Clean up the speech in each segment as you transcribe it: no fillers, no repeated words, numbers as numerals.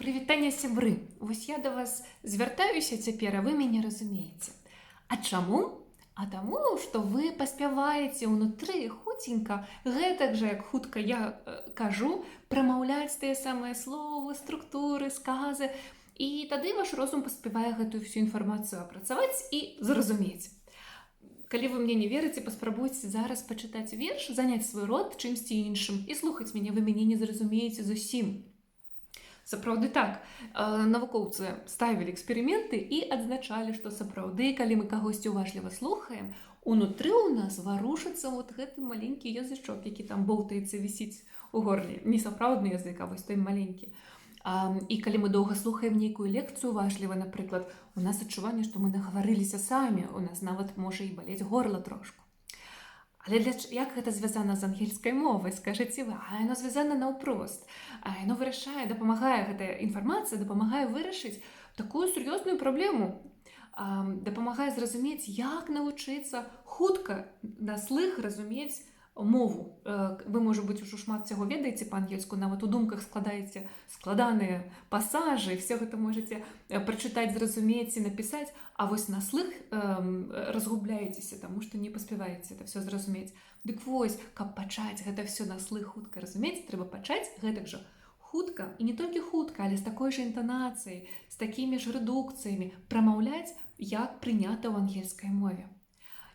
Прывітанне сябры. Вось я да вас звяртаюся цяпер, а вы мяне разумееце. А чаму? А таму, што вы паспяваеце ўнутры хуценька, гэтак жа, як хутка я кажу, прамаўляць тыя самыя словы, структуры, сказы, і тады ваш розум паспявае гэтую всю інфармацыю апрацаваць і зразумець. Калі вы мне не верыце, паспрабуйце зараз пачытаць верш, заняць свой род чымсьці іншым і слухаць мяне, вы мяне не зразумееце зусім. Сапраўды так, навукоўцы ставілі эксперыменты і адзначалі, што сапраўды, калі мы кагосьці уважліва слухаем, унутры ў нас варушыцца вот гэты маленькі язычок, які там боўтаецца, вісіць у горле. Не сапраўдны язык, а вось той маленькі. І калі мы доўга слухаем нейкую лекцыю уважліва, напрыклад, у нас адчуванне, што мы нагаварыліся самі, у нас нават можа і балець горла трошку. Але як гэта звязана з ангельскай мовай, скажыце вы? А яно звязана наўпрост. Яно вырашае, дапамагае, гэтая інфармацыя дапамагае вырашыць такую сур'ёзную праблему. Дапамагае зразумець, як навучыцца хутка на слых разумець мову. Вы, можа быць, ужо шмат цяго ведаеце па-ангельску, нават у думках складаеце складаныя пасажы, все гэта можаце прачытаць, зразумець і напісаць, а вось на слых разгубляецеся, таму што не паспяваеце это все зразумець. Дык вось, каб пачаць гэта все на слых хутка разумець, трэба пачаць гэтак жа хутка, і не толькі хутка, але з такой жа інтанацыяй, з такімі ж рэдукцыямі прамаўляць, як прынята ў ангельскай мове.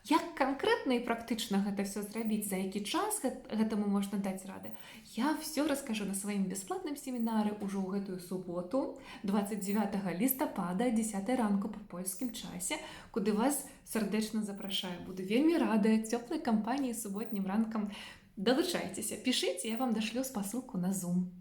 Як канкрэтна і практычна гэта все зрабіць, за які час гэтаму можна даць рады, я все раскажу на сваім бясплатным семінары ўжо ў гэтую суботу, 29 лістапада, 10 ранку па польскім часе, куды вас сардэчна запрашаю. Буду вельмі радая цёплай кампаніі суботнім ранкам. Далучайцеся, пішыце, я вам дашлю спасылку на Zoom.